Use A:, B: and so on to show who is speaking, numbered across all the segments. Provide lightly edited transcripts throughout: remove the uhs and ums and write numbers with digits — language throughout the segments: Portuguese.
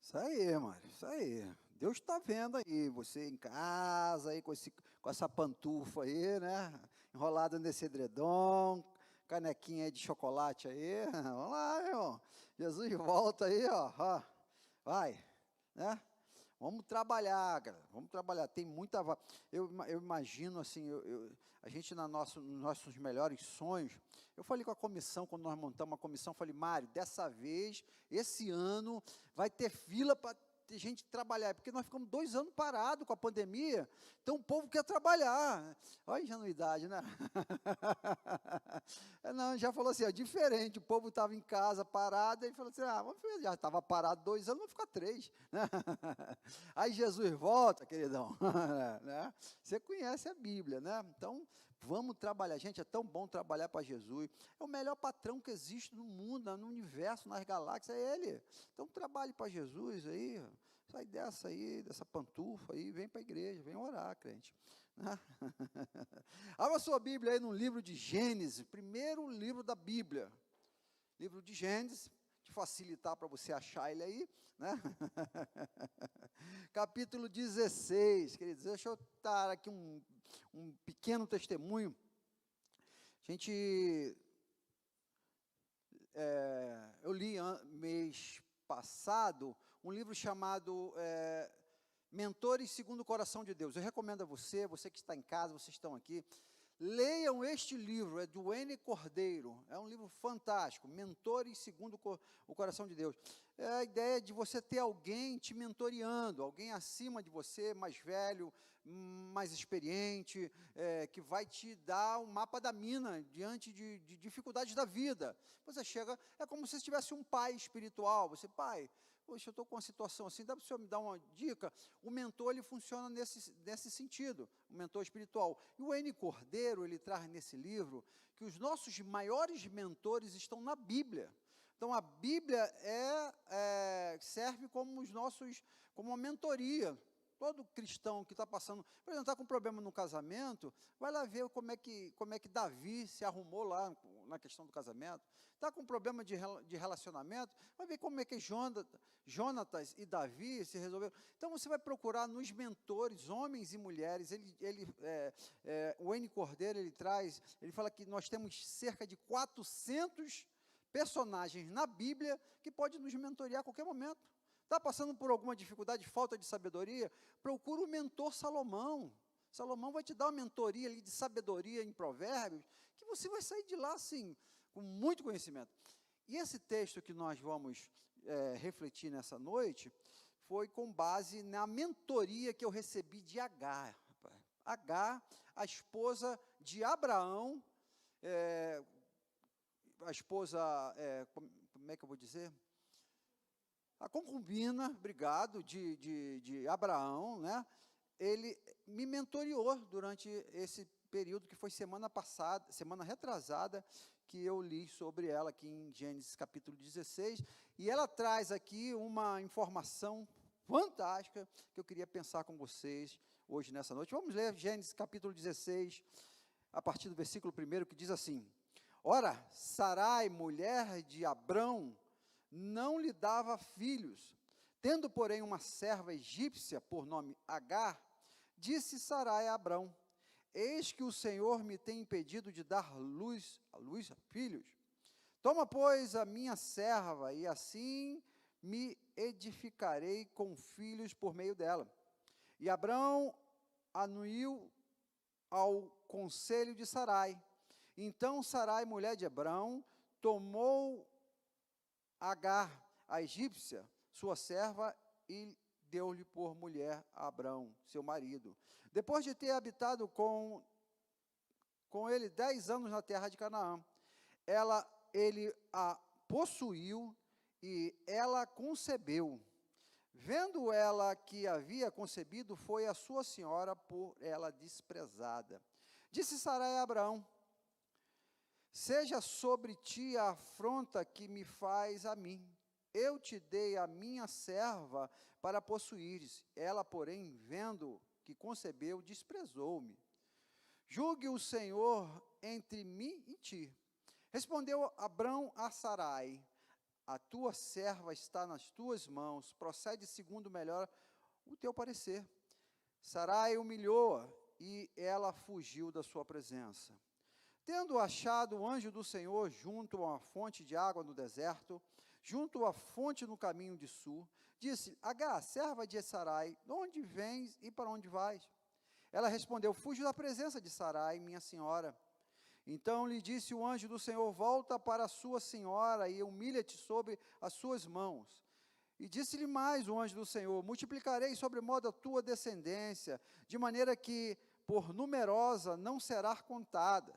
A: Isso aí, Mário, isso aí. Deus está vendo aí, você em casa, aí com essa pantufa aí, né? Enrolada nesse edredom, canequinha aí de chocolate aí. Vamos lá, meu irmão. Jesus volta aí, ó. Vai, né? Vamos trabalhar, cara. Vamos trabalhar. Tem muita. Eu imagino assim, a gente nos nossos melhores sonhos. Eu falei com a comissão, quando nós montamos a comissão, falei, Mário, dessa vez, esse ano, vai ter fila para ter gente trabalhar, porque nós ficamos 2 anos parados com a pandemia, então o povo quer trabalhar. Olha a ingenuidade, né? Não, já falou assim, é diferente, o povo estava em casa parado, e falou assim, vamos ver, já estava parado 2 anos, vamos ficar 3. Né? Aí Jesus volta, queridão, né? Você conhece a Bíblia, né? Então, vamos trabalhar, gente, é tão bom trabalhar para Jesus, é o melhor patrão que existe no mundo, no universo, nas galáxias, é Ele. Então, trabalhe para Jesus aí, sai dessa aí, dessa pantufa aí, vem para a igreja, vem orar, crente. Né? Abra sua Bíblia aí no livro de Gênesis, primeiro livro da Bíblia, livro de Gênesis, te facilitar para você achar ele aí, né? Capítulo 16, queridos, deixa eu dar aqui um pequeno testemunho. Eu li mês passado um livro chamado Mentores segundo o Coração de Deus. Eu recomendo a você que está em casa, vocês estão aqui, leiam este livro, é do N. Cordeiro, é um livro fantástico, Mentores segundo o Coração de Deus. É a ideia de você ter alguém te mentoreando, alguém acima de você, mais velho, mais experiente, que vai te dar um mapa da mina diante de dificuldades da vida. Você chega, é como se tivesse um pai espiritual, você, pai, poxa, eu estou com uma situação assim, dá para o senhor me dar uma dica? O mentor, ele funciona nesse sentido, o mentor espiritual. E o N. Cordeiro, ele traz nesse livro que os nossos maiores mentores estão na Bíblia. Então, a Bíblia serve como como uma mentoria. Todo cristão que está passando, por exemplo, está com problema no casamento, vai lá ver como é que Davi se arrumou lá na questão do casamento. Está com problema de relacionamento, vai ver como é que Jonatas e Davi se resolveram. Então, você vai procurar nos mentores, homens e mulheres. O N. Cordeiro, ele fala que nós temos cerca de 400 personagens na Bíblia que pode nos mentorear a qualquer momento. Está passando por alguma dificuldade, falta de sabedoria? Procura o mentor Salomão. Salomão vai te dar uma mentoria ali de sabedoria em Provérbios, que você vai sair de lá assim, com muito conhecimento. E esse texto que nós vamos refletir nessa noite, foi com base na mentoria que eu recebi de Agar. Agar, a esposa de Abraão, a esposa, como é que eu vou dizer? A concubina, obrigado, de Abraão, né? Ele me mentoreou durante esse período que foi semana retrasada, que eu li sobre ela aqui em Gênesis capítulo 16, e ela traz aqui uma informação fantástica que eu queria pensar com vocês hoje nessa noite. Vamos ler Gênesis capítulo 16, a partir do versículo 1, que diz assim: Ora, Sarai, mulher de Abrão, não lhe dava filhos. Tendo, porém, uma serva egípcia, por nome Agar, disse Sarai a Abrão: Eis que o Senhor me tem impedido de dar luz a filhos. Toma, pois, a minha serva, e assim me edificarei com filhos por meio dela. E Abrão anuiu ao conselho de Sarai. Então Sarai, mulher de Abrão, tomou Agar, a egípcia, sua serva, e deu-lhe por mulher a Abrão, seu marido. Depois de ter habitado com ele 10 anos na terra de Canaã, ele a possuiu e ela concebeu. Vendo ela que havia concebido, foi a sua senhora por ela desprezada. Disse Sarai a Abraão: Seja sobre ti a afronta que me faz a mim. Eu te dei a minha serva para possuires. Ela, porém, vendo que concebeu, desprezou-me. Julgue o Senhor entre mim e ti. Respondeu Abrão a Sarai: a tua serva está nas tuas mãos, procede segundo melhor o teu parecer. Sarai humilhou-a, e ela fugiu da sua presença. Tendo achado o anjo do Senhor junto a uma fonte de água no deserto, junto à fonte no caminho de sul, disse: Agar, serva de Sarai, de onde vens e para onde vais? Ela respondeu: fujo da presença de Sarai, minha senhora. Então lhe disse o anjo do Senhor: volta para a sua senhora e humilha-te sobre as suas mãos. E disse-lhe mais o anjo do Senhor: multiplicarei sobremodo a tua descendência, de maneira que por numerosa não será contada.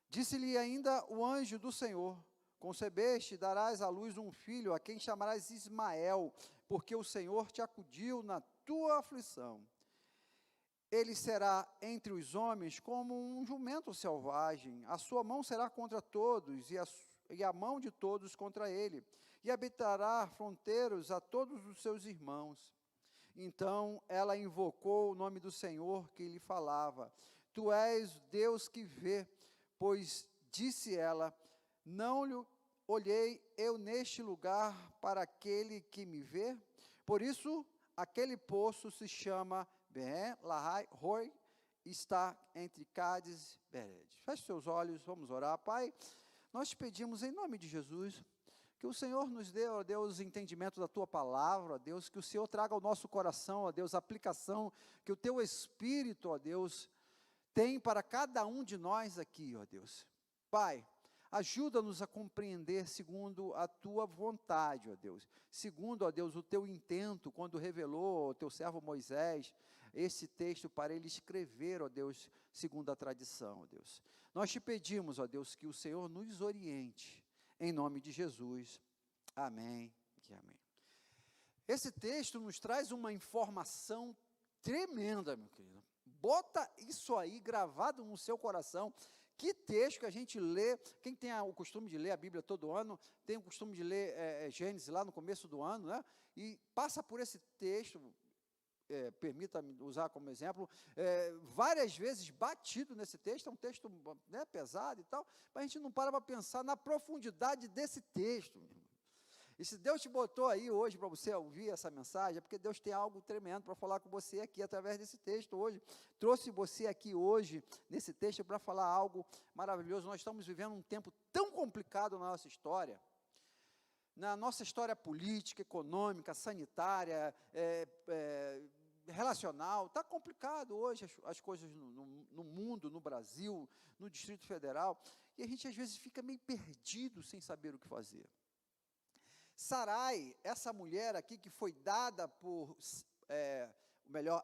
A: Disse-lhe ainda o anjo do Senhor: concebeste, darás à luz um filho, a quem chamarás Ismael, porque o Senhor te acudiu na tua aflição. Ele será entre os homens como um jumento selvagem, a sua mão será contra todos, e a mão de todos contra ele, e habitará fronteiras a todos os seus irmãos. Então ela invocou o nome do Senhor que lhe falava: tu és Deus que vê, pois disse ela: não lhe olhei eu neste lugar para aquele que me vê? Por isso aquele poço se chama Ben-Lahai-Roi, está entre Cádiz e Bered. Feche seus olhos, vamos orar. Pai, nós te pedimos em nome de Jesus, que o Senhor nos dê, ó Deus, entendimento da Tua palavra, ó Deus, que o Senhor traga ao nosso coração, ó Deus, a aplicação que o Teu Espírito, ó Deus, tem para cada um de nós aqui, ó Deus. Pai, ajuda-nos a compreender segundo a Tua vontade, ó Deus, segundo, ó Deus, o Teu intento, quando revelou ao Teu servo Moisés esse texto para ele escrever, ó Deus, segundo a tradição, ó Deus. Nós te pedimos, ó Deus, que o Senhor nos oriente, em nome de Jesus. Amém e amém. Esse texto nos traz uma informação tremenda, meu querido. Bota isso aí gravado no seu coração. Que texto que a gente lê, quem tem o costume de ler a Bíblia todo ano, tem o costume de ler Gênesis lá no começo do ano, né? E passa por esse texto, permita-me usar como exemplo, várias vezes batido nesse texto, é um texto, né, pesado e tal, mas a gente não para pensar na profundidade desse texto, meu irmão. E se Deus te botou aí hoje para você ouvir essa mensagem, é porque Deus tem algo tremendo para falar com você aqui, através desse texto hoje. Trouxe você aqui hoje, nesse texto, para falar algo maravilhoso. Nós estamos vivendo um tempo tão complicado na nossa história política, econômica, sanitária, relacional. Está complicado hoje as coisas no mundo, no Brasil, no Distrito Federal, e a gente às vezes fica meio perdido sem saber o que fazer. Sarai, essa mulher aqui que foi dada por,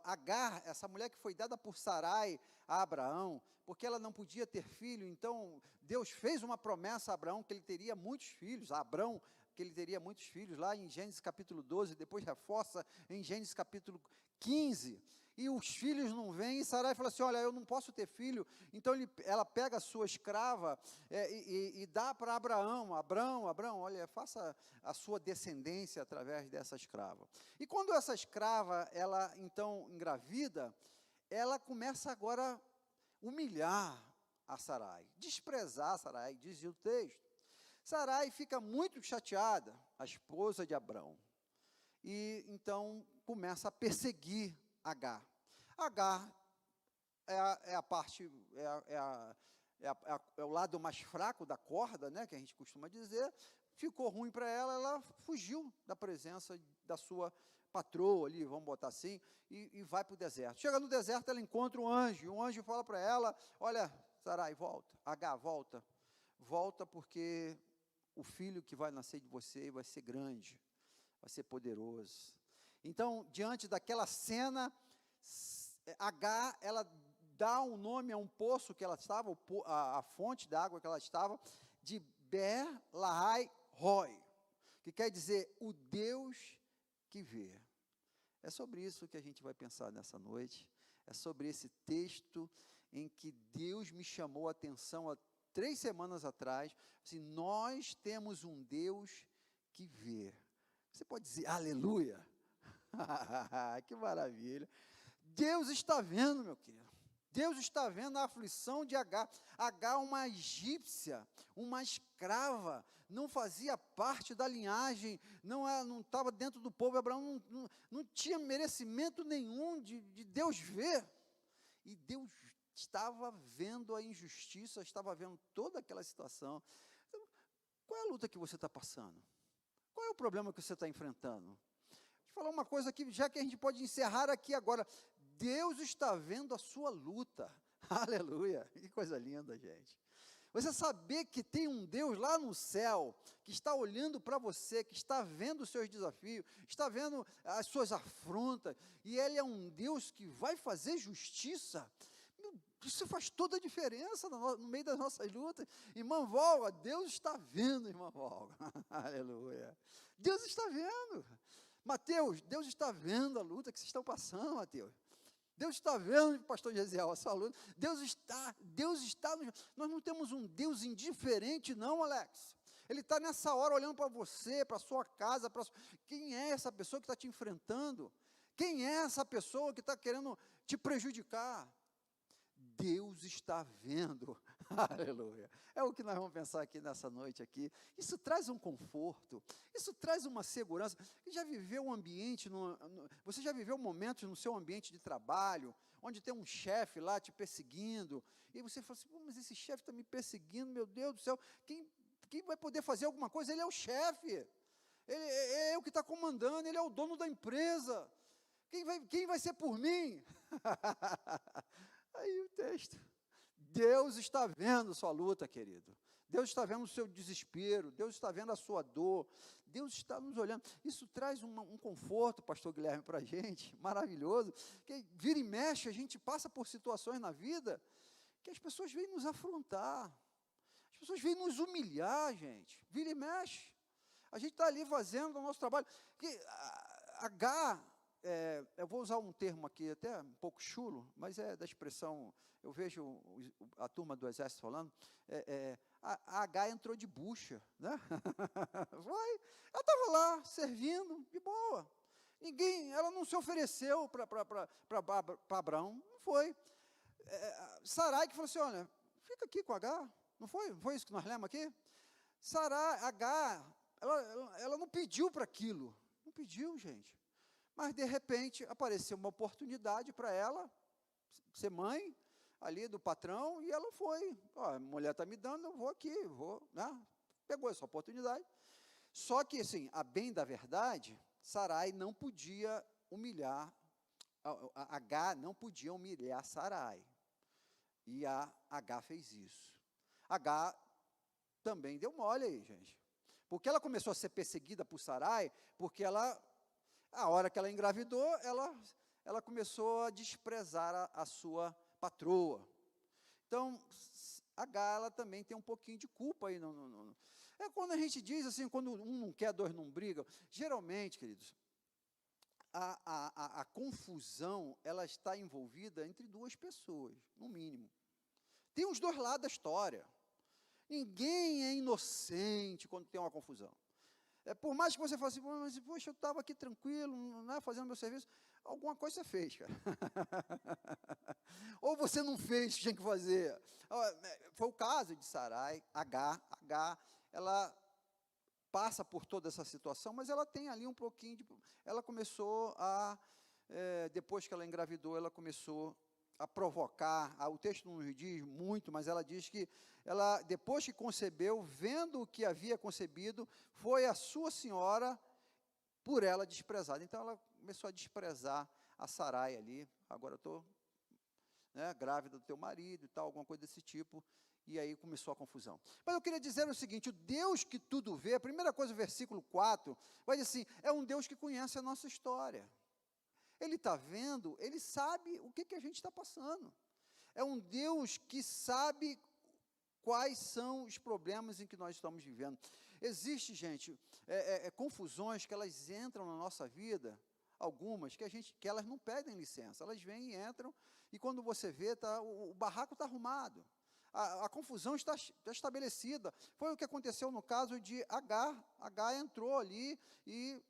A: Agar, essa mulher que foi dada por Sarai a Abraão, porque ela não podia ter filho, então Deus fez uma promessa a Abraão que ele teria muitos filhos, a Abrão, que ele teria muitos filhos, lá em Gênesis capítulo 12, depois reforça em Gênesis capítulo 15, e os filhos não vêm, e Sarai fala assim: olha, eu não posso ter filho. Então ela pega a sua escrava e dá para Abraão: Abraão, olha, faça a sua descendência através dessa escrava. E quando essa escrava, ela então engravida, ela começa agora a humilhar a Sarai, desprezar a Sarai, dizia o texto. Sarai fica muito chateada, a esposa de Abrão, e então começa a perseguir Agar. Agar é o lado mais fraco da corda, né, que a gente costuma dizer. Ficou ruim para ela, ela fugiu da presença da sua patroa ali, vamos botar assim, e vai para o deserto. Chega no deserto, ela encontra um anjo, e o anjo fala para ela: olha, Sarai, volta, Agar, volta porque o filho que vai nascer de você vai ser grande, vai ser poderoso. Então, diante daquela cena, Agar, ela dá um nome a um poço que ela estava, a fonte da água que ela estava, de Ben-Lahai-Roi, que quer dizer o Deus que vê. É sobre isso que a gente vai pensar nessa noite, é sobre esse texto em que Deus me chamou a atenção há 3 semanas atrás, assim: nós temos um Deus que vê. Você pode dizer aleluia? Que maravilha! Deus está vendo, meu querido. Deus está vendo a aflição de Agar. Agar, uma egípcia, uma escrava, não fazia parte da linhagem, não estava dentro do povo. Abraão não tinha merecimento nenhum de Deus ver. E Deus estava vendo a injustiça, estava vendo toda aquela situação. Então, qual é a luta que você está passando? Qual é o problema que você está enfrentando? Deixa eu falar uma coisa aqui, já que a gente pode encerrar aqui agora. Deus está vendo a sua luta. Aleluia. Que coisa linda, gente. Você saber que tem um Deus lá no céu, que está olhando para você, que está vendo os seus desafios, está vendo as suas afrontas, e Ele é um Deus que vai fazer justiça. Isso faz toda a diferença no meio das nossas lutas. Irmã Volga, Deus está vendo, irmã Volga. Aleluia. Deus está vendo. Mateus, Deus está vendo a luta que vocês estão passando, Mateus. Deus está vendo, pastor Gesiel, a sua luta. Deus está. Nós não temos um Deus indiferente, não, Alex. Ele está nessa hora olhando para você, para a sua casa, quem é essa pessoa que está te enfrentando? Quem é essa pessoa que está querendo te prejudicar? Deus está vendo. Aleluia. É o que nós vamos pensar aqui nessa noite aqui. Isso traz um conforto, isso traz uma segurança. Você já viveu um ambiente, você já viveu momentos no seu ambiente de trabalho, onde tem um chefe lá te perseguindo, e você fala assim, mas esse chefe está me perseguindo, meu Deus do céu, quem vai poder fazer alguma coisa? Ele é o chefe, ele é o que está comandando, ele é o dono da empresa, quem vai ser por mim? Aí o texto, Deus está vendo sua luta, querido. Deus está vendo o seu desespero, Deus está vendo a sua dor, Deus está nos olhando. Isso traz um conforto, pastor Guilherme, para a gente, maravilhoso, que vira e mexe, a gente passa por situações na vida, que as pessoas vêm nos afrontar, as pessoas vêm nos humilhar, gente, vira e mexe. A gente está ali fazendo o nosso trabalho. Eu vou usar um termo aqui, até um pouco chulo, mas é da expressão, eu vejo a turma do exército falando, a H entrou de bucha, né? Ela estava lá, servindo, de boa. Ela não se ofereceu para Abraão, não foi. Sarai que falou assim, olha, fica aqui com H, não foi? Não foi isso que nós lemos aqui? Sarai, H, ela não pediu para aquilo, não pediu, gente. Mas, de repente, apareceu uma oportunidade para ela ser mãe ali do patrão, e ela foi. A mulher está me dando, eu vou aqui, né? Pegou essa oportunidade. Só que, assim, a bem da verdade, Sarai não podia humilhar, H não podia humilhar Sarai. E a H fez isso. H também deu mole aí, gente. Porque ela começou a ser perseguida por Sarai, porque a hora que ela engravidou, ela começou a desprezar a sua patroa. Então, H, ela também tem um pouquinho de culpa aí. É quando a gente diz assim, quando um não quer, dois não brigam. Geralmente, queridos, a confusão, ela está envolvida entre duas pessoas, no mínimo. Tem os dois lados da história. Ninguém é inocente quando tem uma confusão. Por mais que você fale assim, mas poxa, eu estava aqui tranquilo, né, fazendo meu serviço, alguma coisa você fez, cara. Ou você não fez o que tinha que fazer. Foi o caso de Sarai, H, ela passa por toda essa situação, mas ela tem ali um pouquinho de... Ela começou depois que ela engravidou, ela começou a provocar, o texto não nos diz muito, mas ela diz que ela, depois que concebeu, vendo o que havia concebido, foi a sua senhora por ela desprezada. Então ela começou a desprezar a Sarai ali, agora eu estou grávida do teu marido e tal, alguma coisa desse tipo, e aí começou a confusão. Mas eu queria dizer o seguinte, o Deus que tudo vê, a primeira coisa, o versículo 4, vai dizer assim, é um Deus que conhece a nossa história. Ele está vendo, ele sabe o que a gente está passando. É um Deus que sabe quais são os problemas em que nós estamos vivendo. Existe, gente, confusões que elas entram na nossa vida, algumas, que elas não pedem licença, elas vêm e entram, e quando você vê, o barraco está arrumado, a confusão está estabelecida. Foi o que aconteceu no caso de H entrou ali e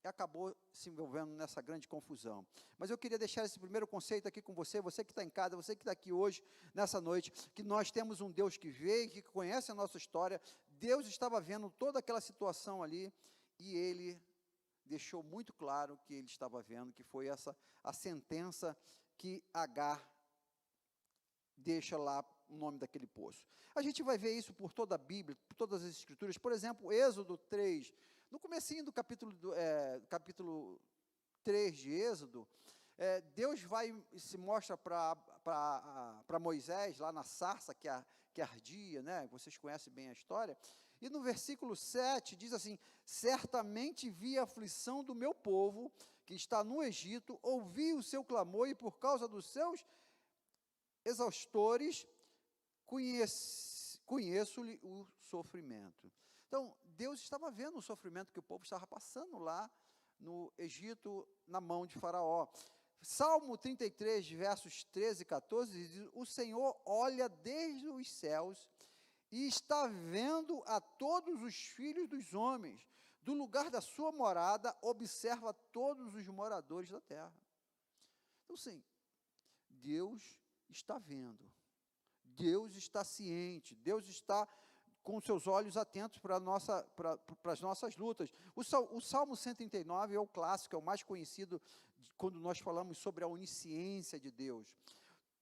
A: e acabou se envolvendo nessa grande confusão. Mas eu queria deixar esse primeiro conceito aqui com você, você que está em casa, você que está aqui hoje, nessa noite, que nós temos um Deus que vê, que conhece a nossa história. Deus estava vendo toda aquela situação ali, e Ele deixou muito claro que Ele estava vendo, que foi essa a sentença que Agar deixa lá o nome daquele poço. A gente vai ver isso por toda a Bíblia, por todas as Escrituras. Por exemplo, Êxodo 3, no comecinho do capítulo 3 de Êxodo, Deus se mostra para Moisés, lá na sarça que ardia, né? Vocês conhecem bem a história. E no versículo 7 diz assim: certamente vi a aflição do meu povo, que está no Egito, ouvi o seu clamor, e por causa dos seus exaustores, conheço-lhe o sofrimento. Então, Deus estava vendo o sofrimento que o povo estava passando lá no Egito, na mão de Faraó. Salmo 33, versos 13 e 14, diz: o Senhor olha desde os céus e está vendo a todos os filhos dos homens, do lugar da sua morada, observa todos os moradores da terra. Então, sim, Deus está vendo, Deus está ciente, Deus está com seus olhos atentos para as nossas lutas. O Salmo 139 é o clássico, é o mais conhecido quando nós falamos sobre a onisciência de Deus.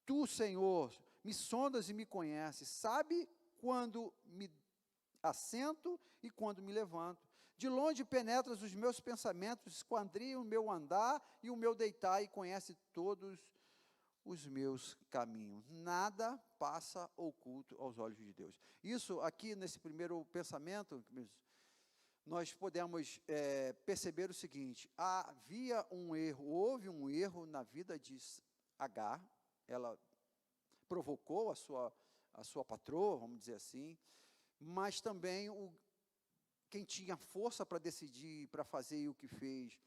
A: Tu, Senhor, me sondas e me conheces, sabe quando me assento e quando me levanto. De longe penetras os meus pensamentos, esquadria o meu andar e o meu deitar, e conhece todos os meus caminhos. Nada passa oculto aos olhos de Deus. Isso aqui, nesse primeiro pensamento, nós podemos perceber o seguinte: houve um erro na vida de Agar. Ela provocou a sua patroa, vamos dizer assim, mas também quem tinha força para decidir, para fazer o que fez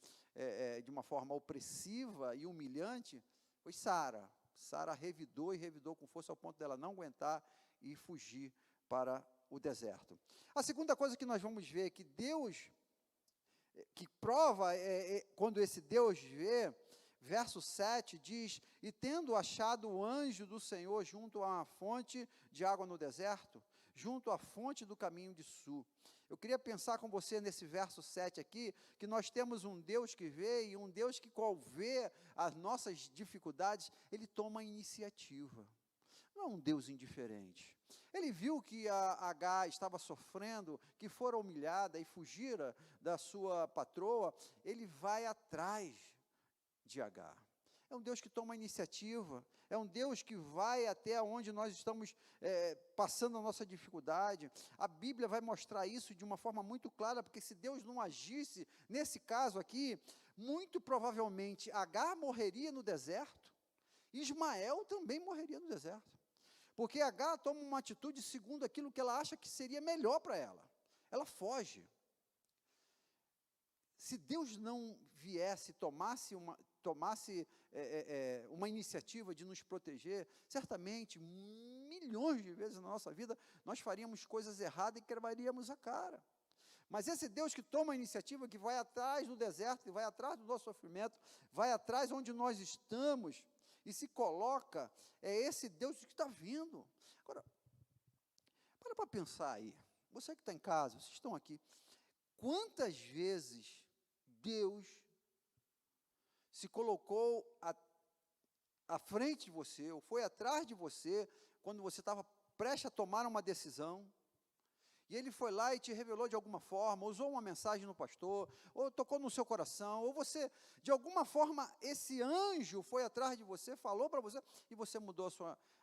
A: de uma forma opressiva e humilhante, foi Sara. Sara revidou e revidou com força ao ponto dela não aguentar e fugir para o deserto. A segunda coisa que nós vamos ver é que Deus, que prova, quando esse Deus vê, verso 7 diz: e tendo achado o anjo do Senhor junto a uma fonte de água no deserto, junto à fonte do caminho de sul. Eu queria pensar com você nesse verso 7 aqui, que nós temos um Deus que vê, e um Deus que, ao ver as nossas dificuldades, Ele toma a iniciativa. Não é um Deus indiferente. Ele viu que a Agar estava sofrendo, que fora humilhada e fugira da sua patroa, Ele vai atrás de Agar. É um Deus que toma a iniciativa, é um Deus que vai até onde nós estamos passando a nossa dificuldade. A Bíblia vai mostrar isso de uma forma muito clara, porque se Deus não agisse, nesse caso aqui, muito provavelmente Agar morreria no deserto, e Ismael também morreria no deserto, porque Agar toma uma atitude segundo aquilo que ela acha que seria melhor para ela. Ela foge. Se Deus não viesse, tomasse uma iniciativa de nos proteger, certamente, milhões de vezes na nossa vida, nós faríamos coisas erradas e quebraríamos a cara. Mas esse Deus que toma a iniciativa, que vai atrás do deserto, que vai atrás do nosso sofrimento, vai atrás onde nós estamos, e se coloca, é esse Deus que está vindo. Agora, para pensar aí, você que está em casa, vocês estão aqui, quantas vezes Deus se colocou à frente de você, ou foi atrás de você, quando você estava prestes a tomar uma decisão, e Ele foi lá e te revelou de alguma forma, usou uma mensagem no pastor, ou tocou no seu coração, ou você, de alguma forma, esse anjo foi atrás de você, falou para você, e você mudou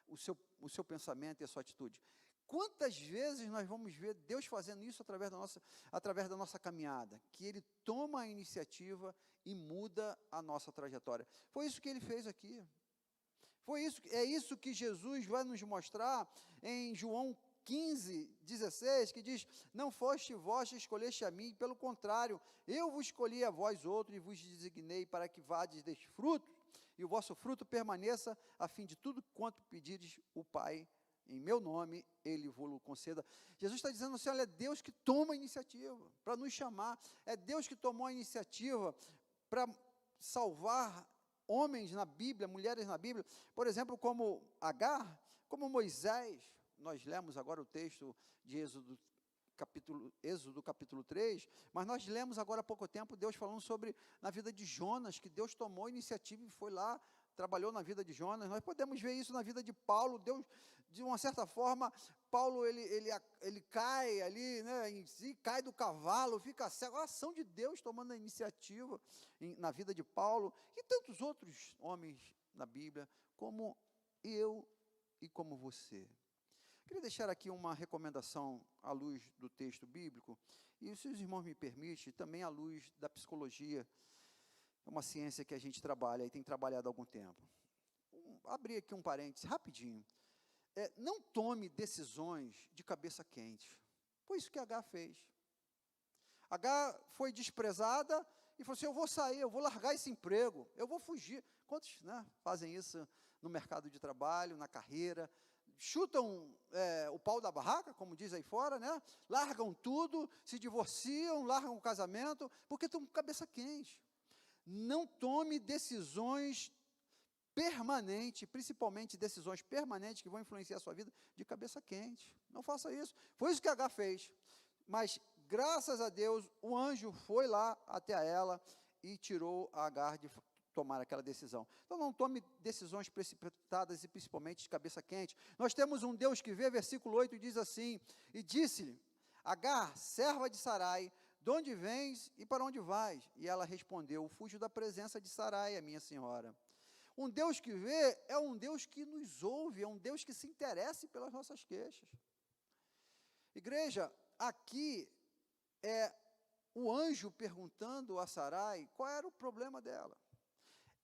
A: o seu pensamento e a sua atitude. Quantas vezes nós vamos ver Deus fazendo isso através da nossa caminhada, que Ele toma a iniciativa e muda a nossa trajetória. Foi isso que Ele fez aqui. É isso que Jesus vai nos mostrar em João 15, 16, que diz: não foste vós que escolheste a mim, pelo contrário, eu vos escolhi a vós outros e vos designei para que vades deste fruto, e o vosso fruto permaneça, a fim de tudo quanto pedires o Pai em meu nome, ele vos conceda. Jesus está dizendo assim, olha, é Deus que toma a iniciativa para nos chamar, é Deus que tomou a iniciativa para salvar homens na Bíblia, mulheres na Bíblia, por exemplo, como Agar, como Moisés. Nós lemos agora o texto de Êxodo capítulo 3, mas nós lemos agora há pouco tempo Deus falando sobre, na vida de Jonas, que Deus tomou a iniciativa e foi lá, trabalhou na vida de Jonas. Nós podemos ver isso na vida de Paulo. Deus, de uma certa forma, Paulo, ele cai ali, né, em si, cai do cavalo, fica cego, a ação de Deus tomando a iniciativa na vida de Paulo, e tantos outros homens na Bíblia, como eu e como você. Queria deixar aqui uma recomendação à luz do texto bíblico, e se os irmãos me permitem, também à luz da psicologia, é uma ciência que a gente trabalha e tem trabalhado há algum tempo. Abrir aqui um parênteses, rapidinho. Não tome decisões de cabeça quente. Foi isso que Agar fez. Agar foi desprezada e falou assim, eu vou sair, eu vou largar esse emprego, eu vou fugir. Quantos, né, fazem isso no mercado de trabalho, na carreira? Chutam o pau da barraca, como diz aí fora, né? Largam tudo, se divorciam, largam o casamento, porque estão com cabeça quente. Não tome decisões permanentes, principalmente decisões permanentes que vão influenciar a sua vida, de cabeça quente. Não faça isso. Foi isso que Agar fez. Mas, graças a Deus, o anjo foi lá até ela e tirou a Agar de tomar aquela decisão. Então, não tome decisões precipitadas e principalmente de cabeça quente. Nós temos um Deus que vê, versículo 8, diz assim, e disse-lhe, Agar, serva de Sarai, de onde vens e para onde vais? E ela respondeu, fujo da presença de Sarai, a minha senhora. Um Deus que vê é um Deus que nos ouve, é um Deus que se interessa pelas nossas queixas. Igreja, aqui é o anjo perguntando a Sarai qual era o problema dela.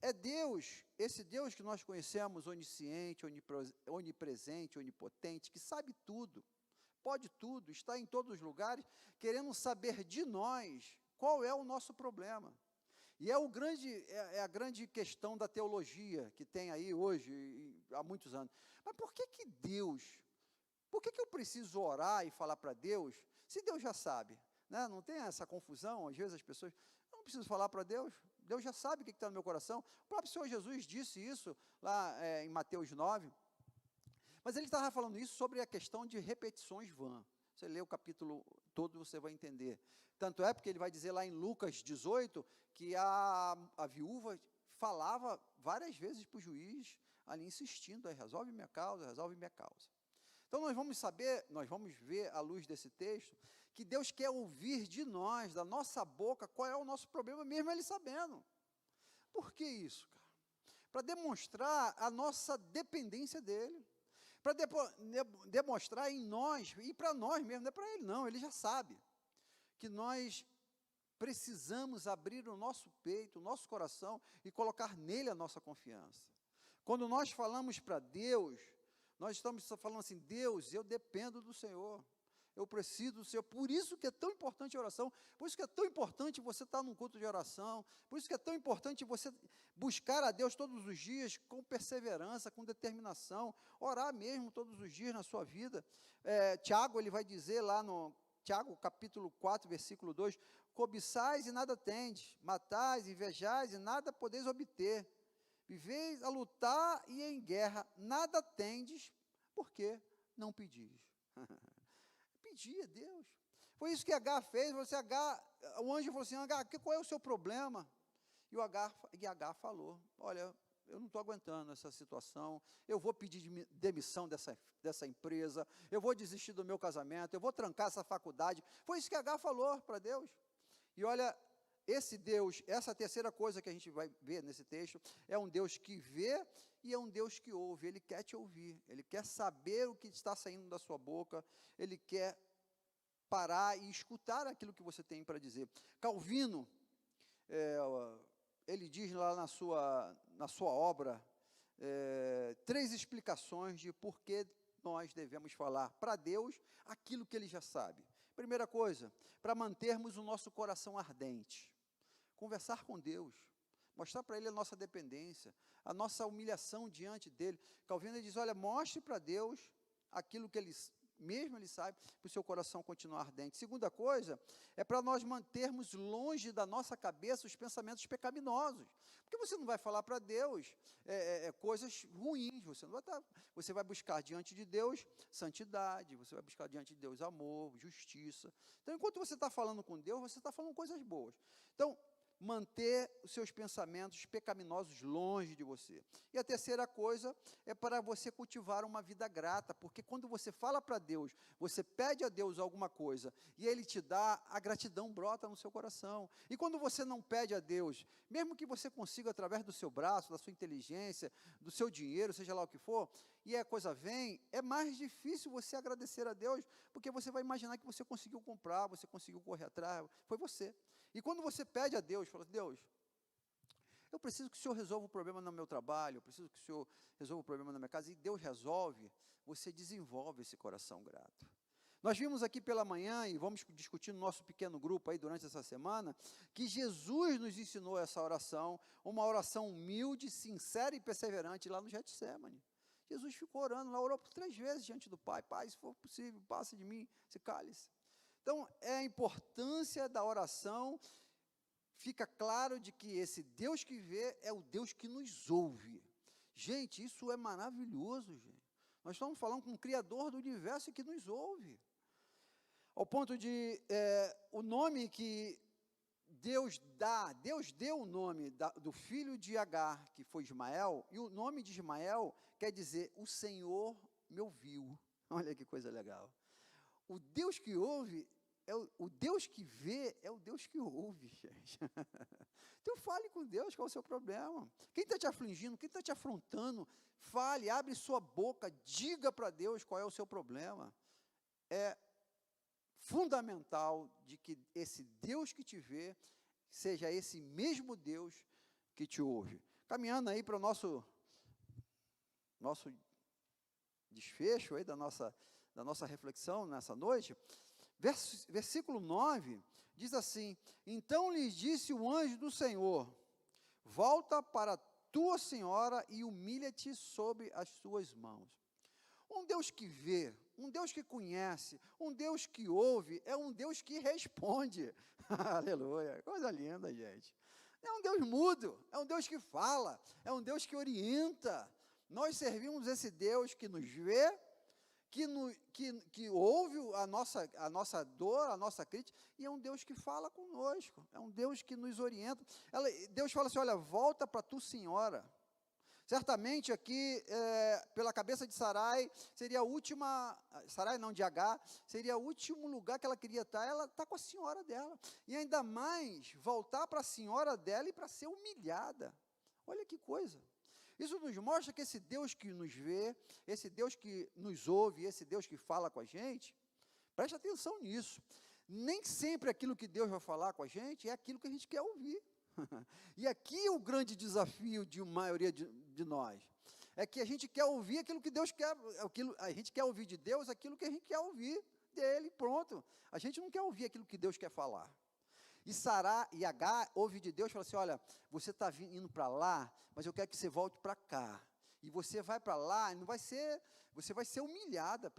A: É Deus, esse Deus que nós conhecemos, onisciente, onipresente, onipotente, que sabe tudo, pode tudo, está em todos os lugares, querendo saber de nós qual é o nosso problema. E é a grande questão da teologia que tem aí hoje, há muitos anos. Mas por que Deus, por que eu preciso orar e falar para Deus, se Deus já sabe? Né? Não tem essa confusão, às vezes as pessoas, eu não preciso falar para Deus, Deus já sabe o que está no meu coração. O próprio Senhor Jesus disse isso lá em Mateus 9, mas ele estava falando isso sobre a questão de repetições vãs. Você lê o capítulo todo, você vai entender. Tanto é porque ele vai dizer lá em Lucas 18, que a viúva falava várias vezes para o juiz, ali insistindo, resolve minha causa, resolve minha causa. Então nós vamos ver à luz desse texto, que Deus quer ouvir de nós, da nossa boca, qual é o nosso problema, mesmo Ele sabendo. Por que isso, cara? Para demonstrar a nossa dependência dEle, para demonstrar em nós, e para nós mesmo, não é para Ele não, Ele já sabe, que nós precisamos abrir o nosso peito, o nosso coração, e colocar nele a nossa confiança. Quando nós falamos para Deus, nós estamos falando assim, Deus, eu dependo do Senhor, eu preciso do Senhor, por isso que é tão importante a oração, por isso que é tão importante você estar num culto de oração, por isso que é tão importante você buscar a Deus todos os dias, com perseverança, com determinação, orar mesmo todos os dias na sua vida. Tiago, ele vai dizer lá no Tiago, capítulo 4, versículo 2, cobiçais e nada tendes, matais e invejais e nada podeis obter, viveis a lutar e em guerra, nada tendes, porque não pedis. Pedir a Deus. Foi isso que Agar fez. O anjo falou assim, Agar, qual é o seu problema? E Agar falou, olha, eu não estou aguentando essa situação, eu vou pedir demissão dessa empresa, eu vou desistir do meu casamento, eu vou trancar essa faculdade. Foi isso que Agar falou para Deus. E olha, esse Deus, essa terceira coisa que a gente vai ver nesse texto, é um Deus que vê e é um Deus que ouve. Ele quer te ouvir, Ele quer saber o que está saindo da sua boca, Ele quer parar e escutar aquilo que você tem para dizer. Calvino, ele diz lá na sua obra, 3 explicações de por que nós devemos falar para Deus aquilo que Ele já sabe. Primeira coisa, para mantermos o nosso coração ardente, conversar com Deus, mostrar para Ele a nossa dependência, a nossa humilhação diante dEle. Calvino diz, olha, mostre para Deus aquilo que mesmo ele sabe, para o seu coração continuar ardente. Segunda coisa, é para nós mantermos longe da nossa cabeça os pensamentos pecaminosos, porque você não vai falar para Deus coisas ruins, você vai buscar diante de Deus santidade, você vai buscar diante de Deus amor, justiça. Então, enquanto você está falando com Deus, você está falando coisas boas. Então, manter os seus pensamentos pecaminosos longe de você. E a terceira coisa é para você cultivar uma vida grata, porque quando você fala para Deus, você pede a Deus alguma coisa, e Ele te dá, a gratidão brota no seu coração. E quando você não pede a Deus, mesmo que você consiga através do seu braço, da sua inteligência, do seu dinheiro, seja lá o que for, e a coisa vem, é mais difícil você agradecer a Deus, porque você vai imaginar que você conseguiu comprar, você conseguiu correr atrás, foi você. E quando você pede a Deus, fala, Deus, eu preciso que o Senhor resolva o problema no meu trabalho, eu preciso que o Senhor resolva o problema na minha casa, e Deus resolve, você desenvolve esse coração grato. Nós vimos aqui pela manhã, e vamos discutir no nosso pequeno grupo aí durante essa semana, que Jesus nos ensinou essa oração, uma oração humilde, sincera e perseverante lá no Getsemane. Jesus ficou orando lá, orou por 3 vezes diante do Pai, Pai, se for possível, passe de mim esse cálice. Então, é a importância da oração, fica claro de que esse Deus que vê é o Deus que nos ouve. Gente, isso é maravilhoso, gente. Nós estamos falando com o Criador do universo que nos ouve. Ao ponto de, o nome que Deus deu o nome do filho de Agar, que foi Ismael, e o nome de Ismael quer dizer, o Senhor me ouviu. Olha que coisa legal. O Deus que ouve, o Deus que vê, é o Deus que ouve, gente. Então fale com Deus qual é o seu problema. Quem está te afligindo, quem está te afrontando, fale, abre sua boca, diga para Deus qual é o seu problema. É fundamental de que esse Deus que te vê, seja esse mesmo Deus que te ouve. Caminhando aí para o nosso desfecho aí da nossa reflexão nessa noite, versículo 9, diz assim, então lhes disse o anjo do Senhor, volta para tua senhora e humilha-te sob as suas mãos. Um Deus que vê, um Deus que conhece, um Deus que ouve, é um Deus que responde. Aleluia, coisa linda, gente. É um Deus mudo, é um Deus que fala, é um Deus que orienta. Nós servimos esse Deus que nos vê, que ouve a nossa dor, a nossa crítica, e é um Deus que fala conosco, é um Deus que nos orienta. Deus fala assim, olha, volta para tua senhora. Certamente aqui, pela cabeça de Sarai, seria a última, Sarai não, de Agar, seria o último lugar que ela queria estar, ela está com a senhora dela. E ainda mais, voltar para a senhora dela e para ser humilhada. Olha que coisa. Isso nos mostra que esse Deus que nos vê, esse Deus que nos ouve, esse Deus que fala com a gente, preste atenção nisso. Nem sempre aquilo que Deus vai falar com a gente é aquilo que a gente quer ouvir. E aqui o grande desafio de maioria de nós, é que a gente quer ouvir aquilo que Deus quer, a gente quer ouvir de Deus aquilo que a gente quer ouvir dele, pronto. A gente não quer ouvir aquilo que Deus quer falar. E Sarai e Agar ouve de Deus e fala assim, olha, você está indo para lá, mas eu quero que você volte para cá. E você vai para lá, você vai ser humilhada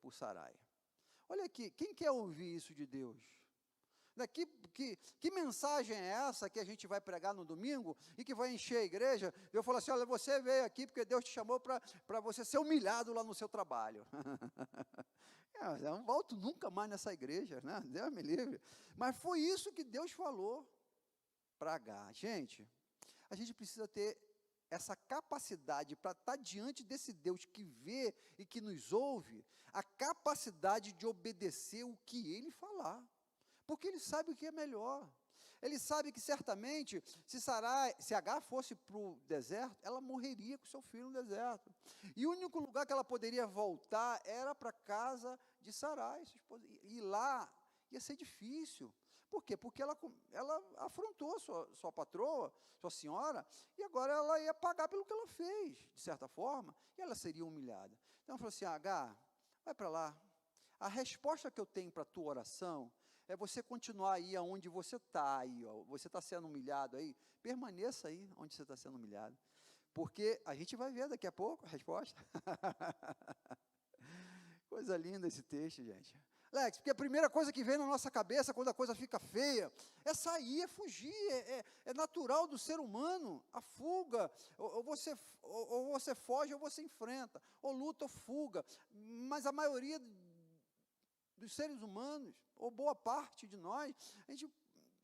A: por Sarai. Olha aqui, quem quer ouvir isso de Deus? Que mensagem é essa que a gente vai pregar no domingo e que vai encher a igreja? Eu falo assim, olha, você veio aqui porque Deus te chamou para você ser humilhado lá no seu trabalho. Eu não volto nunca mais nessa igreja, né? Deus me livre. Mas foi isso que Deus falou para Agar. Gente, a gente precisa ter essa capacidade para estar diante desse Deus que vê e que nos ouve, a capacidade de obedecer o que Ele falar. Porque Ele sabe o que é melhor. Ele sabe que certamente, se Agar fosse para o deserto, ela morreria com seu filho no deserto. E o único lugar que ela poderia voltar era para a casa de Sarai, sua esposa. E lá ia ser difícil. Por quê? Porque ela afrontou sua patroa, sua senhora, e agora ela ia pagar pelo que ela fez, de certa forma, e ela seria humilhada. Então ela falou assim, Agar, vai para lá. A resposta que eu tenho para a tua oração é você continuar aí onde você está, você está sendo humilhado aí, permaneça aí onde você está sendo humilhado, porque a gente vai ver daqui a pouco a resposta. Coisa linda esse texto, gente. Alex, porque a primeira coisa que vem na nossa cabeça quando a coisa fica feia é sair, é fugir, é natural do ser humano, a fuga, ou você foge ou você enfrenta, ou luta ou fuga, mas a maioria dos seres humanos, ou boa parte de nós, a gente,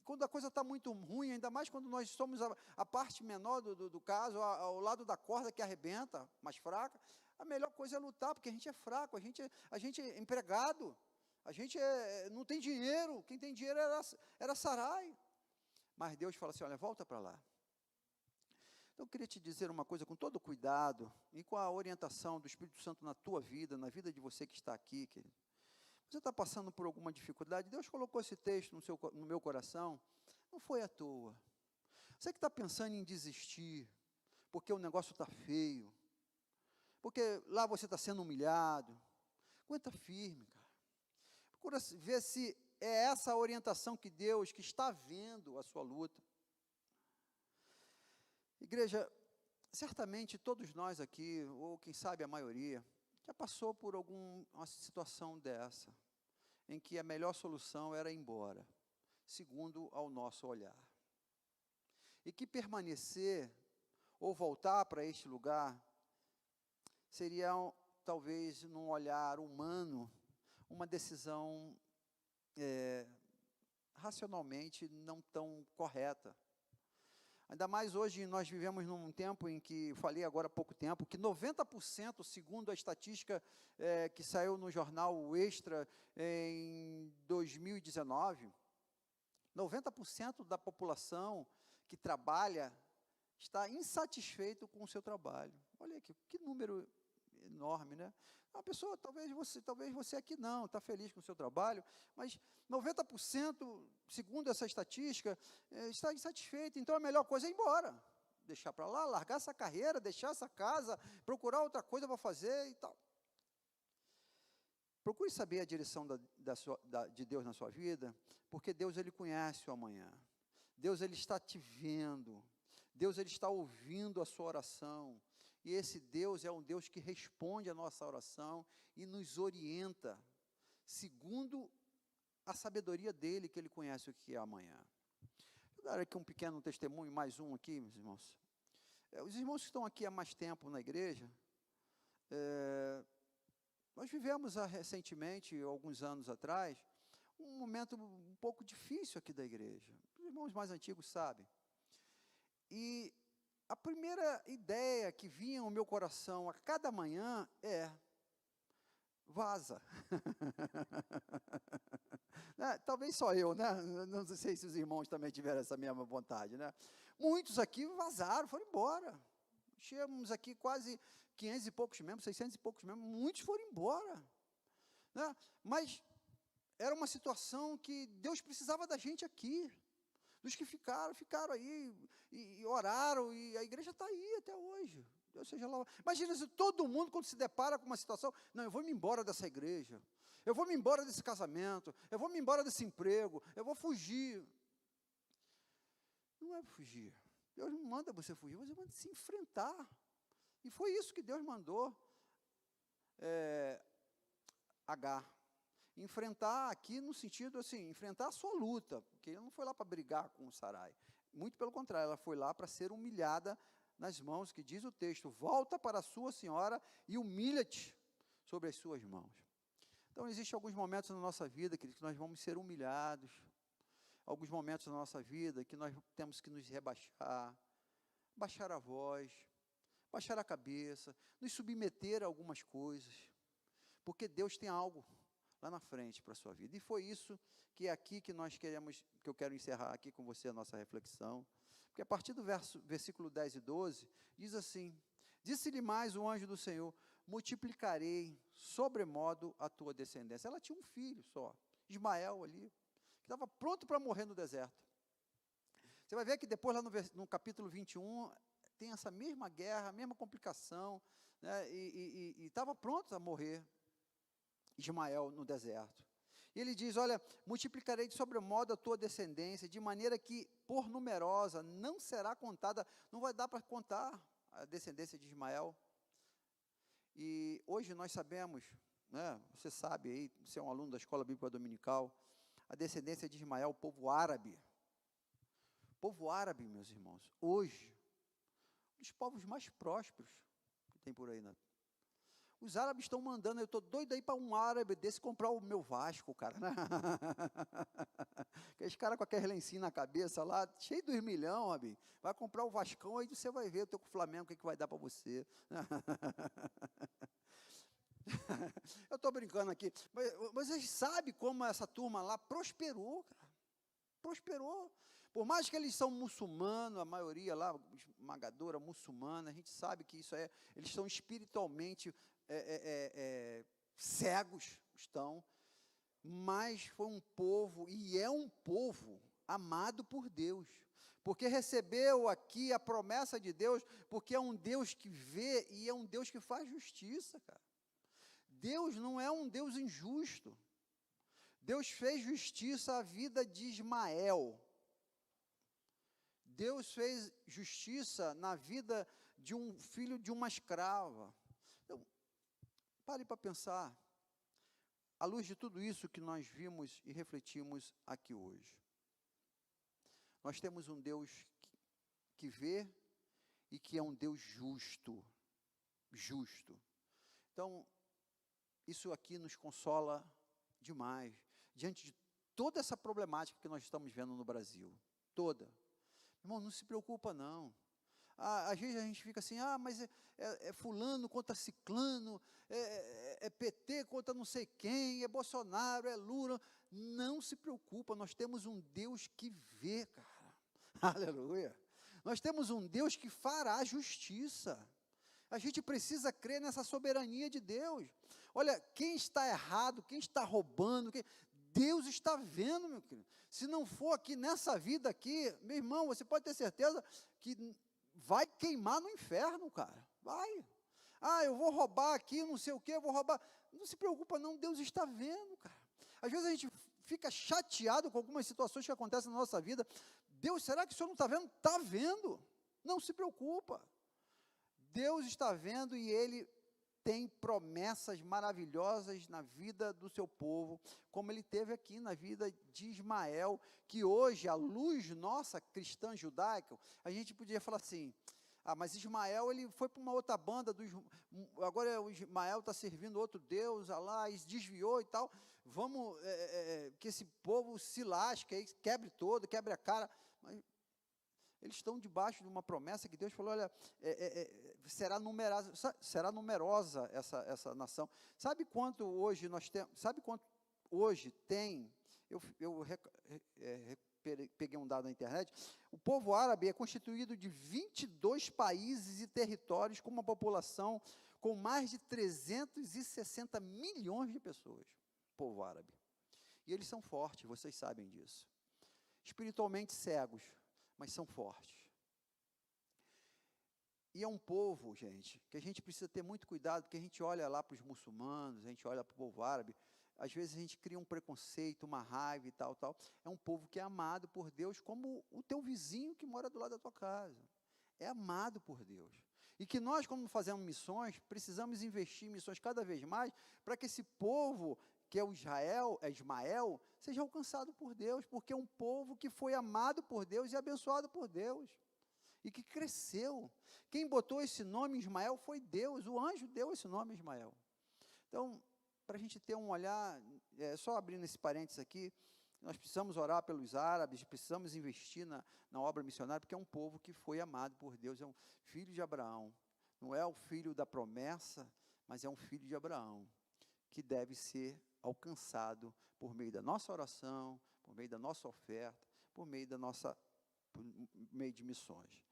A: quando a coisa está muito ruim, ainda mais quando nós somos a parte menor do caso, ao lado da corda que arrebenta, mais fraca, a melhor coisa é lutar, porque a gente é fraco, a gente é empregado, a gente não tem dinheiro, quem tem dinheiro era Sarai. Mas Deus fala assim, olha, volta para lá. Então, eu queria te dizer uma coisa com todo cuidado, e com a orientação do Espírito Santo na tua vida, na vida de você que está aqui, querido. Você está passando por alguma dificuldade, Deus colocou esse texto no meu coração, não foi à toa. Você que está pensando em desistir, porque o negócio está feio, porque lá você está sendo humilhado, aguenta firme, cara. Procura ver se é essa a orientação que Deus, que está vendo a sua luta. Igreja, certamente todos nós aqui, ou quem sabe a maioria, já passou por uma situação dessa, em que a melhor solução era ir embora, segundo ao nosso olhar. E que permanecer, ou voltar para este lugar, seria talvez, num olhar humano, uma decisão racionalmente não tão correta. Ainda mais hoje nós vivemos num tempo em que, falei agora há pouco tempo, que 90%, segundo a estatística que saiu no jornal o Extra em 2019, 90% da população que trabalha está insatisfeito com o seu trabalho. Olha aqui, que número enorme, né? Uma pessoa, talvez você aqui não, está feliz com o seu trabalho, mas 90%, segundo essa estatística, está insatisfeito. Então, a melhor coisa é ir embora, deixar para lá, largar essa carreira, deixar essa casa, procurar outra coisa para fazer e tal. Procure saber a direção de Deus na sua vida, porque Deus, Ele conhece o amanhã. Deus, Ele está te vendo. Deus, Ele está ouvindo a sua oração. E esse Deus é um Deus que responde a nossa oração e nos orienta, segundo a sabedoria dEle, que Ele conhece o que é amanhã. Vou dar aqui um pequeno testemunho, mais um aqui, meus irmãos. Os irmãos que estão aqui há mais tempo na igreja, nós vivemos recentemente, alguns anos atrás, um momento um pouco difícil aqui da igreja. Os irmãos mais antigos sabem. E a primeira ideia que vinha ao meu coração a cada manhã vaza. Né? Talvez só eu, né? Não sei se os irmãos também tiveram essa mesma vontade, né? Muitos aqui vazaram, foram embora. Tínhamos aqui quase 500 e poucos membros, 600 e poucos membros, muitos foram embora. Né? Mas era uma situação que Deus precisava da gente aqui. Dos que ficaram aí, e oraram, e a igreja está aí até hoje. Deus seja lá. Imagina se todo mundo, quando se depara com uma situação, não, eu vou me embora dessa igreja, eu vou me embora desse casamento, eu vou me embora desse emprego, eu vou fugir. Não é fugir. Deus não manda você fugir, você manda se enfrentar. E foi isso que Deus mandou Agar. Enfrentar aqui no sentido assim, enfrentar a sua luta, porque ela não foi lá para brigar com o Sarai, muito pelo contrário, ela foi lá para ser humilhada nas mãos, que diz o texto, volta para a sua senhora e humilha-te sobre as suas mãos. Então, existem alguns momentos na nossa vida, queridos, que nós vamos ser humilhados, alguns momentos na nossa vida que nós temos que nos rebaixar, baixar a voz, baixar a cabeça, nos submeter a algumas coisas, porque Deus tem algo lá na frente para a sua vida. E foi isso que é aqui que nós queremos, que eu quero encerrar aqui com você a nossa reflexão. Porque a partir do versículo 10 e 12, diz assim, disse-lhe mais o anjo do Senhor, multiplicarei sobremodo a tua descendência. Ela tinha um filho só, Ismael ali, que estava pronto para morrer no deserto. Você vai ver que depois lá no capítulo 21, tem essa mesma guerra, a mesma complicação, né, e estava pronto a morrer. Ismael no deserto. E ele diz, olha, multiplicarei de sobremodo a tua descendência, de maneira que, por numerosa, não será contada, não vai dar para contar a descendência de Ismael. E hoje nós sabemos, né? Você sabe aí, você é um aluno da Escola Bíblica Dominical, a descendência de Ismael, o povo árabe. O povo árabe, meus irmãos, hoje, um dos povos mais prósperos que tem por aí, né? Os árabes estão mandando, eu estou doido aí para um árabe desse comprar o meu Vasco, cara. Aqueles caras com aquele lencinho na cabeça lá, cheio dos milhão, amigo. Vai comprar o Vascão, aí você vai ver, eu estou com o Flamengo, o que vai dar para você. Eu estou brincando aqui, mas vocês sabem como essa turma lá prosperou, cara. Prosperou. Por mais que eles são muçulmanos, a maioria lá, esmagadora, muçulmana, a gente sabe que isso eles são espiritualmente cegos, estão, mas foi um povo, e é um povo amado por Deus, porque recebeu aqui a promessa de Deus, porque é um Deus que vê e é um Deus que faz justiça, cara. Deus não é um Deus injusto. Deus fez justiça à vida de Ismael. Deus fez justiça na vida de um filho de uma escrava. Então, pare para pensar, à luz de tudo isso que nós vimos e refletimos aqui hoje. Nós temos um Deus que vê e que é um Deus justo. Justo. Então, isso aqui nos consola demais, diante de toda essa problemática que nós estamos vendo no Brasil. Toda. Irmão, não se preocupa não. Às vezes a gente fica assim, mas é fulano contra ciclano, é PT contra não sei quem, é Bolsonaro, é Lula. Não se preocupa, nós temos um Deus que vê, cara. Aleluia. Nós temos um Deus que fará justiça. A gente precisa crer nessa soberania de Deus. Olha, quem está errado, quem está roubando, Deus está vendo, meu querido. Se não for aqui nessa vida aqui, meu irmão, você pode ter certeza que vai queimar no inferno, cara. Vai. Eu vou roubar aqui, não sei o quê, eu vou roubar. Não se preocupa não, Deus está vendo, cara. Às vezes a gente fica chateado com algumas situações que acontecem na nossa vida. Deus, será que o Senhor não está vendo? Está vendo. Não se preocupa. Deus está vendo e Ele tem promessas maravilhosas na vida do seu povo, como Ele teve aqui na vida de Ismael, que hoje, à luz nossa cristã judaica, a gente podia falar assim, mas Ismael, ele foi para uma outra banda, agora o Ismael está servindo outro Deus, lá, e desviou e tal, vamos, que esse povo se lasque, quebre todo, quebre a cara, mas eles estão debaixo de uma promessa que Deus falou, olha, será numerosa essa nação. Sabe quanto hoje nós temos, sabe quanto hoje tem, eu peguei um dado na internet, o povo árabe é constituído de 22 países e territórios, com uma população com mais de 360 milhões de pessoas, povo árabe. E eles são fortes, vocês sabem disso. Espiritualmente cegos, mas são fortes. E é um povo, gente, que a gente precisa ter muito cuidado, porque a gente olha lá para os muçulmanos, a gente olha para o povo árabe, às vezes a gente cria um preconceito, uma raiva e tal. É um povo que é amado por Deus, como o teu vizinho que mora do lado da tua casa. É amado por Deus. E que nós, quando fazemos missões, precisamos investir em missões cada vez mais, para que esse povo, que é o Ismael, seja alcançado por Deus, porque é um povo que foi amado por Deus e abençoado por Deus, e que cresceu. Quem botou esse nome Ismael foi Deus, o anjo deu esse nome Ismael. Então, para a gente ter um olhar, só abrindo esse parênteses aqui, nós precisamos orar pelos árabes, precisamos investir na obra missionária, porque é um povo que foi amado por Deus, é um filho de Abraão, não é o filho da promessa, mas é um filho de Abraão, que deve ser alcançado por meio da nossa oração, por meio da nossa oferta, por meio de missões.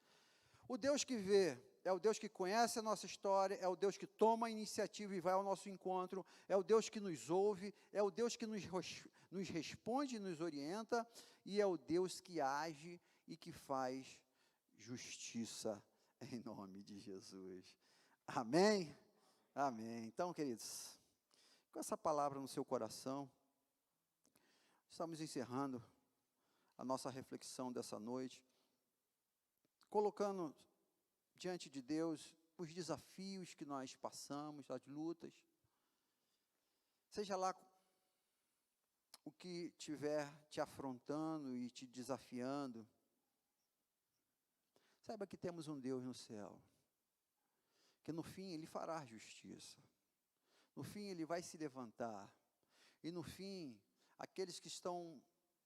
A: O Deus que vê é o Deus que conhece a nossa história, é o Deus que toma a iniciativa e vai ao nosso encontro, é o Deus que nos ouve, é o Deus que nos responde e nos orienta, e é o Deus que age e que faz justiça em nome de Jesus. Amém? Amém. Então, queridos, com essa palavra no seu coração, estamos encerrando a nossa reflexão dessa noite, colocando diante de Deus os desafios que nós passamos, as lutas, seja lá o que estiver te afrontando e te desafiando, saiba que temos um Deus no céu, que no fim Ele fará justiça, no fim Ele vai se levantar, e no fim, aqueles que estão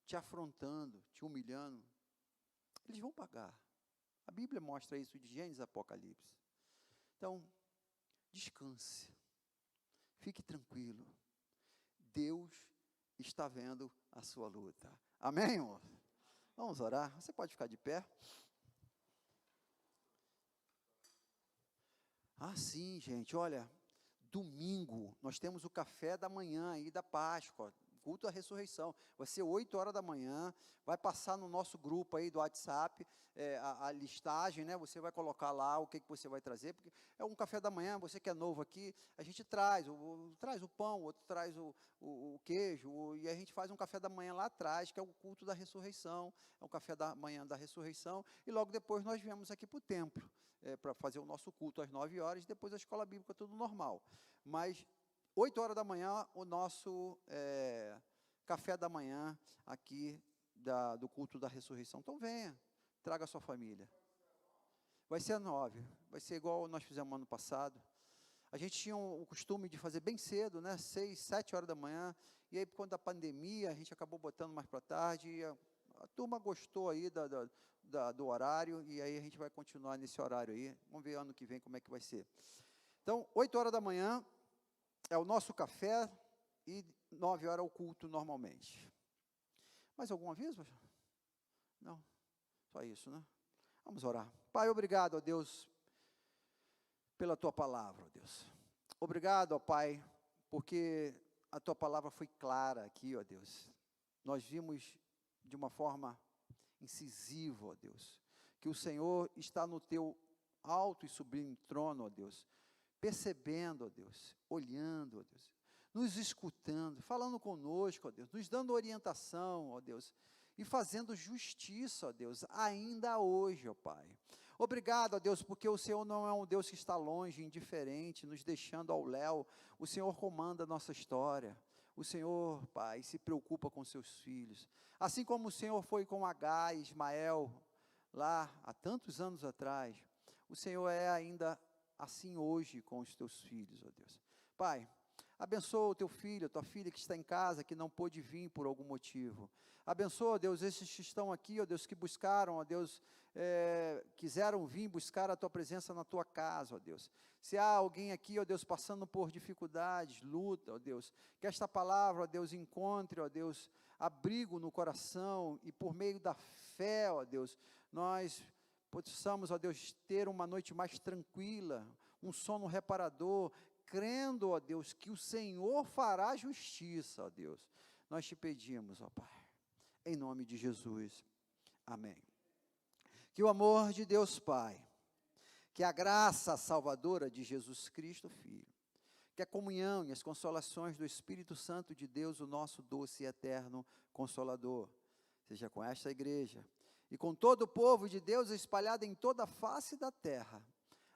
A: te afrontando, te humilhando, eles vão pagar. A Bíblia mostra isso de Gênesis a Apocalipse. Então, descanse, fique tranquilo, Deus está vendo a sua luta. Amém, irmão? Vamos orar, você pode ficar de pé. Ah, sim, gente, olha, domingo, nós temos o café da manhã aí da Páscoa, culto da ressurreição, vai ser 8 horas da manhã, vai passar no nosso grupo aí do WhatsApp, a listagem, né, você vai colocar lá o que você vai trazer, porque é um café da manhã, você que é novo aqui, a gente traz o pão, o outro traz o queijo, e a gente faz um café da manhã lá atrás, que é o culto da ressurreição, é um café da manhã da ressurreição, e logo depois nós viemos aqui para o templo, para fazer o nosso culto às 9 horas, e depois a escola bíblica, tudo normal. Mas 8 horas da manhã, o nosso café da manhã aqui do culto da ressurreição. Então venha, traga a sua família. Vai ser às 9, vai ser igual nós fizemos ano passado. A gente tinha o costume de fazer bem cedo, né, 6, 7 horas da manhã, e aí por conta da pandemia, a gente acabou botando mais para tarde, e a turma gostou aí do horário, e aí a gente vai continuar nesse horário aí. Vamos ver ano que vem como é que vai ser. Então, 8 horas da manhã é o nosso café e 9 horas é o culto normalmente. Mais algum aviso? Não, só isso, né? Vamos orar. Pai, obrigado, ó Deus, pela Tua palavra, ó Deus. Obrigado, ó Pai, porque a Tua palavra foi clara aqui, ó Deus. Nós vimos de uma forma incisiva, ó Deus, que o Senhor está no Teu alto e sublime trono, ó Deus, percebendo, ó Deus, olhando, ó Deus, nos escutando, falando conosco, ó Deus, nos dando orientação, ó Deus, e fazendo justiça, ó Deus, ainda hoje, ó Pai. Obrigado, ó Deus, porque o Senhor não é um Deus que está longe, indiferente, nos deixando ao léu. O Senhor comanda a nossa história. O Senhor, Pai, se preocupa com seus filhos. Assim como o Senhor foi com Agar e Ismael, lá há tantos anos atrás, o Senhor é ainda assim hoje com os teus filhos, ó Deus. Pai, abençoa o teu filho, a tua filha que está em casa, que não pôde vir por algum motivo. Abençoa, ó Deus, esses que estão aqui, ó Deus, que buscaram, ó Deus, quiseram vir buscar a tua presença na tua casa, ó Deus. Se há alguém aqui, ó Deus, passando por dificuldades, luta, ó Deus, que esta palavra, ó Deus, encontre, ó Deus, abrigo no coração, e por meio da fé, ó Deus, nós possamos, ó Deus, ter uma noite mais tranquila, um sono reparador, crendo, ó Deus, que o Senhor fará justiça, ó Deus. Nós te pedimos, ó Pai, em nome de Jesus, amém. Que o amor de Deus Pai, que a graça salvadora de Jesus Cristo, Filho, que a comunhão e as consolações do Espírito Santo de Deus, o nosso doce e eterno Consolador, seja com esta igreja, e com todo o povo de Deus espalhado em toda a face da terra,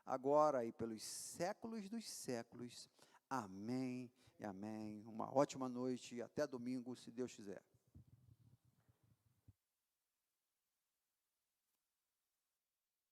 A: agora e pelos séculos dos séculos. Amém e amém. Uma ótima noite e até domingo, se Deus quiser.